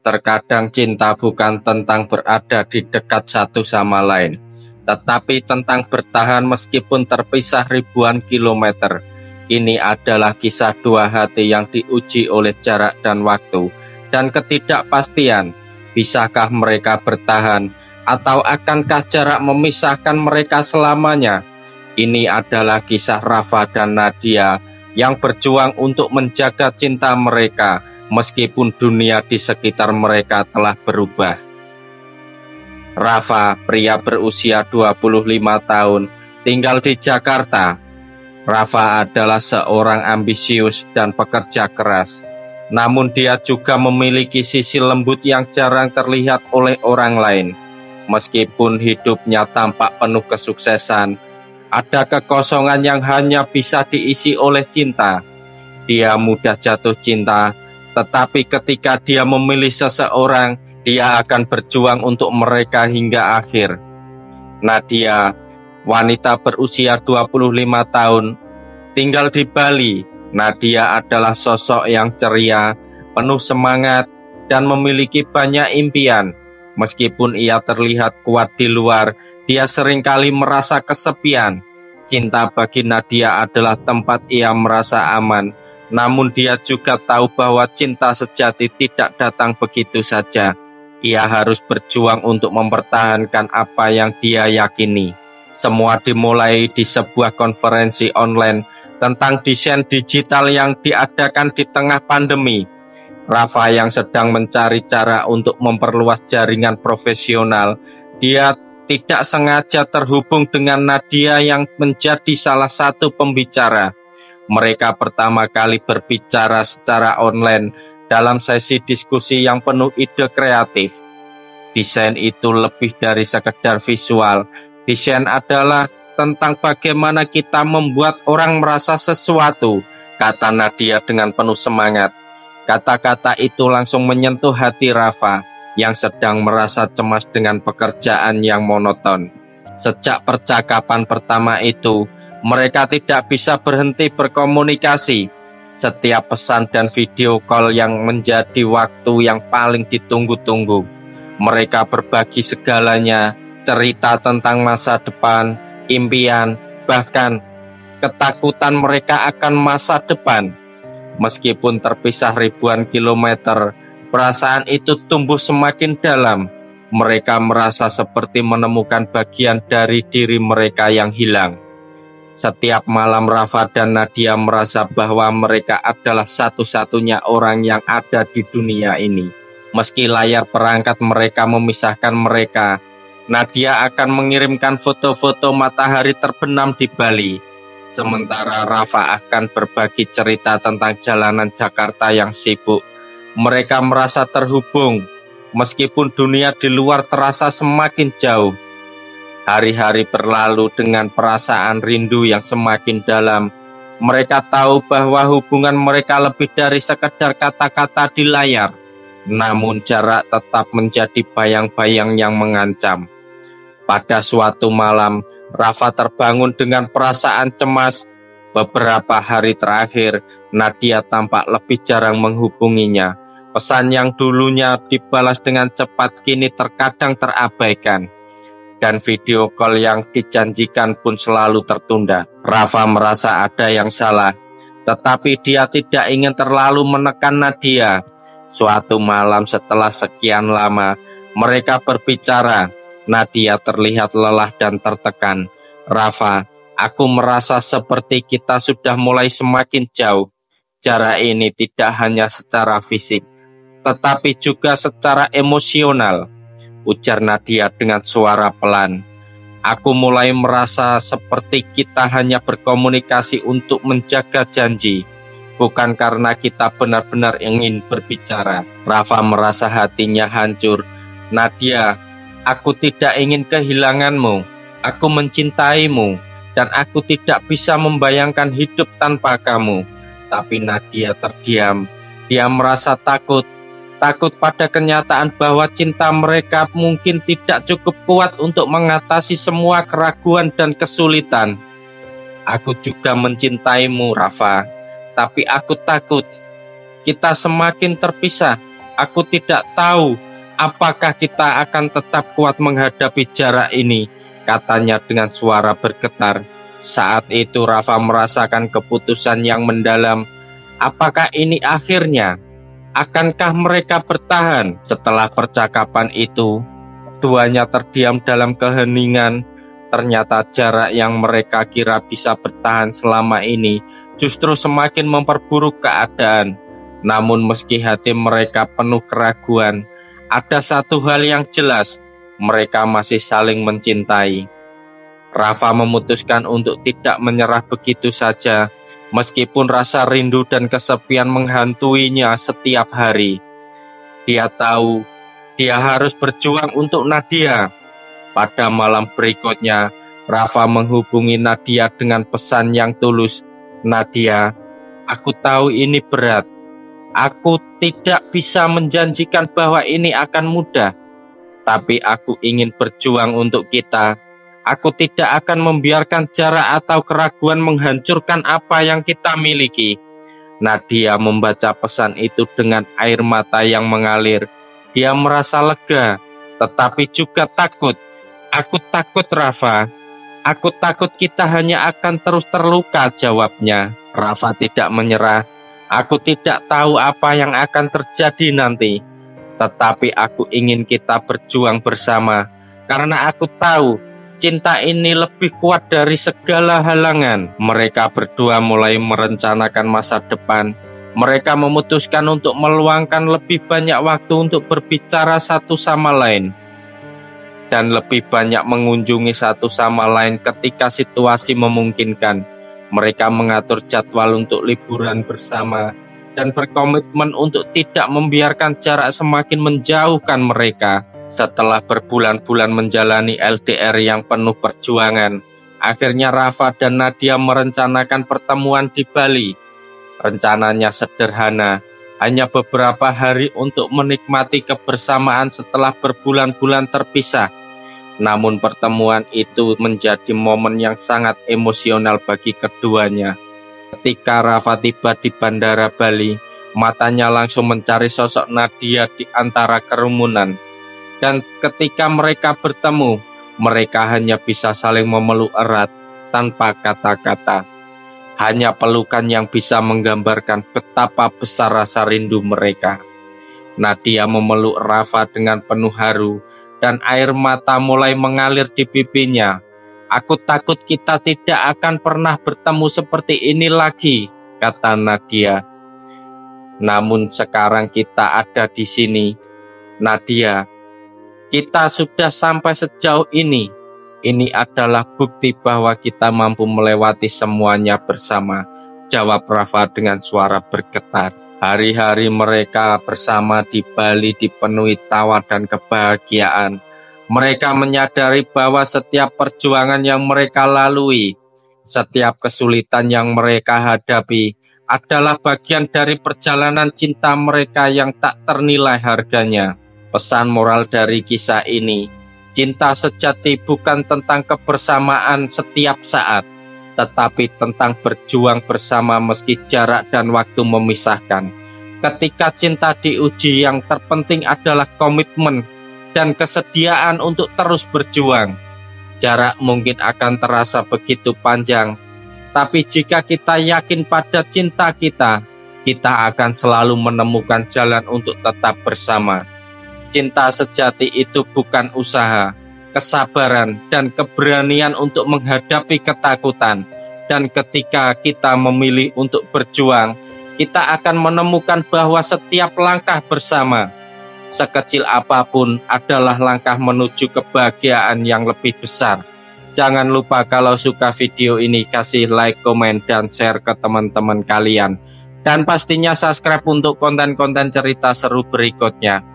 Terkadang cinta bukan tentang berada di dekat satu sama lain, tetapi tentang bertahan meskipun terpisah ribuan kilometer. Ini adalah kisah dua hati yang diuji oleh jarak dan waktu, dan ketidakpastian. Bisakah mereka bertahan, atau akankah jarak memisahkan mereka selamanya? Ini adalah kisah Rafa dan Nadia yang berjuang untuk menjaga cinta mereka, meskipun dunia di sekitar mereka telah berubah. Rafa, pria berusia 25 tahun, tinggal di Jakarta. Rafa adalah seorang ambisius dan pekerja keras. Namun dia juga memiliki sisi lembut yang jarang terlihat oleh orang lain. Meskipun hidupnya tampak penuh kesuksesan, ada kekosongan yang hanya bisa diisi oleh cinta. Dia mudah jatuh cinta, tetapi ketika dia memilih seseorang, dia akan berjuang untuk mereka hingga akhir. Nadia, wanita berusia 25 tahun, tinggal di Bali. Nadia adalah sosok yang ceria, penuh semangat, dan memiliki banyak impian. Meskipun ia terlihat kuat di luar, dia seringkali merasa kesepian. Cinta bagi Nadia adalah tempat ia merasa aman. Namun dia juga tahu bahwa cinta sejati tidak datang begitu saja. Ia harus berjuang untuk mempertahankan apa yang dia yakini. Semua dimulai di sebuah konferensi online tentang desain digital yang diadakan di tengah pandemi. Rafa yang sedang mencari cara untuk memperluas jaringan profesional, dia tidak sengaja terhubung dengan Nadia yang menjadi salah satu pembicara. Mereka pertama kali berbicara secara online dalam sesi diskusi yang penuh ide kreatif. Desain itu lebih dari sekedar visual. Desain adalah tentang bagaimana kita membuat orang merasa sesuatu, kata Nadia dengan penuh semangat. Kata-kata itu langsung menyentuh hati Rafa yang sedang merasa cemas dengan pekerjaan yang monoton. Sejak percakapan pertama itu, mereka tidak bisa berhenti berkomunikasi. Setiap pesan dan video call yang menjadi waktu yang paling ditunggu-tunggu. Mereka berbagi segalanya, cerita tentang masa depan, impian, bahkan ketakutan mereka akan masa depan. Meskipun terpisah ribuan kilometer, perasaan itu tumbuh semakin dalam. Mereka merasa seperti menemukan bagian dari diri mereka yang hilang. Setiap malam Rafa dan Nadia merasa bahwa mereka adalah satu-satunya orang yang ada di dunia ini. Meski layar perangkat mereka memisahkan mereka, Nadia akan mengirimkan foto-foto matahari terbenam di Bali. Sementara Rafa akan berbagi cerita tentang jalanan Jakarta yang sibuk. Mereka merasa terhubung, meskipun dunia di luar terasa semakin jauh. Hari-hari berlalu dengan perasaan rindu yang semakin dalam. Mereka tahu bahwa hubungan mereka lebih dari sekedar kata-kata di layar. Namun jarak tetap menjadi bayang-bayang yang mengancam. Pada suatu malam, Rafa terbangun dengan perasaan cemas. Beberapa hari terakhir, Nadia tampak lebih jarang menghubunginya. Pesan yang dulunya dibalas dengan cepat kini terkadang terabaikan. Dan video call yang dijanjikan pun selalu tertunda. Rafa merasa ada yang salah, tetapi dia tidak ingin terlalu menekan Nadia. Suatu malam setelah sekian lama, mereka berbicara. Nadia terlihat lelah dan tertekan. Rafa, aku merasa seperti kita sudah mulai semakin jauh. Jarak ini tidak hanya secara fisik, tetapi juga secara emosional, ujar Nadia dengan suara pelan. Aku mulai merasa seperti kita hanya berkomunikasi untuk menjaga janji, bukan karena kita benar-benar ingin berbicara. Rafa merasa hatinya hancur. Nadia, aku tidak ingin kehilanganmu. Aku mencintaimu, dan aku tidak bisa membayangkan hidup tanpa kamu. Tapi Nadia terdiam. Dia merasa takut pada kenyataan bahwa cinta mereka mungkin tidak cukup kuat untuk mengatasi semua keraguan dan kesulitan. Aku juga mencintaimu, Rafa, tapi aku takut kita semakin terpisah. Aku tidak tahu apakah kita akan tetap kuat menghadapi jarak ini, katanya dengan suara bergetar. Saat itu Rafa merasakan keputusan yang mendalam. Apakah ini akhirnya? Akankah mereka bertahan? Setelah percakapan itu, keduanya terdiam dalam keheningan. Ternyata jarak yang mereka kira bisa bertahan selama ini justru semakin memperburuk keadaan. Namun meski hati mereka penuh keraguan, ada satu hal yang jelas, mereka masih saling mencintai. Rafa memutuskan untuk tidak menyerah begitu saja, meskipun rasa rindu dan kesepian menghantuinya setiap hari. Dia tahu dia harus berjuang untuk Nadia. Pada malam berikutnya, Rafa menghubungi Nadia dengan pesan yang tulus. Nadia, aku tahu ini berat. Aku tidak bisa menjanjikan bahwa ini akan mudah, tapi aku ingin berjuang untuk kita. Aku tidak akan membiarkan jarak atau keraguan menghancurkan apa yang kita miliki. Nadia membaca pesan itu dengan air mata yang mengalir. Dia merasa lega, tetapi juga takut. Aku takut, Rafa. Aku takut kita hanya akan terus terluka, jawabnya. Rafa tidak menyerah. Aku tidak tahu apa yang akan terjadi nanti, tetapi aku ingin kita berjuang bersama, karena aku tahu cinta ini lebih kuat dari segala halangan. Mereka berdua mulai merencanakan masa depan. Mereka memutuskan untuk meluangkan lebih banyak waktu untuk berbicara satu sama lain, dan lebih banyak mengunjungi satu sama lain ketika situasi memungkinkan. Mereka mengatur jadwal untuk liburan bersama dan berkomitmen untuk tidak membiarkan jarak semakin menjauhkan mereka. Setelah berbulan-bulan menjalani LDR yang penuh perjuangan, akhirnya Rafa dan Nadia merencanakan pertemuan di Bali. Rencananya sederhana, hanya beberapa hari untuk menikmati kebersamaan setelah berbulan-bulan terpisah. Namun pertemuan itu menjadi momen yang sangat emosional bagi keduanya. Ketika Rafa tiba di Bandara Bali, matanya langsung mencari sosok Nadia di antara kerumunan. Dan ketika mereka bertemu, mereka hanya bisa saling memeluk erat tanpa kata-kata. Hanya pelukan yang bisa menggambarkan betapa besar rasa rindu mereka. Nadia memeluk Rafa dengan penuh haru, dan air mata mulai mengalir di pipinya. Aku takut kita tidak akan pernah bertemu seperti ini lagi, kata Nadia. Namun sekarang kita ada di sini, Nadia. Kita sudah sampai sejauh ini. Ini adalah bukti bahwa kita mampu melewati semuanya bersama, jawab Rafa dengan suara bergetar. Hari-hari mereka bersama di Bali dipenuhi tawa dan kebahagiaan. Mereka menyadari bahwa setiap perjuangan yang mereka lalui, setiap kesulitan yang mereka hadapi, adalah bagian dari perjalanan cinta mereka yang tak ternilai harganya. Pesan moral dari kisah ini, cinta sejati bukan tentang kebersamaan setiap saat, tetapi tentang berjuang bersama meski jarak dan waktu memisahkan. Ketika cinta diuji, yang terpenting adalah komitmen dan kesediaan untuk terus berjuang. Jarak mungkin akan terasa begitu panjang, tapi jika kita yakin pada cinta kita, kita akan selalu menemukan jalan untuk tetap bersama. Cinta sejati itu bukan usaha, kesabaran, dan keberanian untuk menghadapi ketakutan. Dan ketika kita memilih untuk berjuang, kita akan menemukan bahwa setiap langkah bersama, sekecil apapun, adalah langkah menuju kebahagiaan yang lebih besar. Jangan lupa kalau suka video ini, kasih like, komen, dan share ke teman-teman kalian. Dan pastinya subscribe untuk konten-konten cerita seru berikutnya.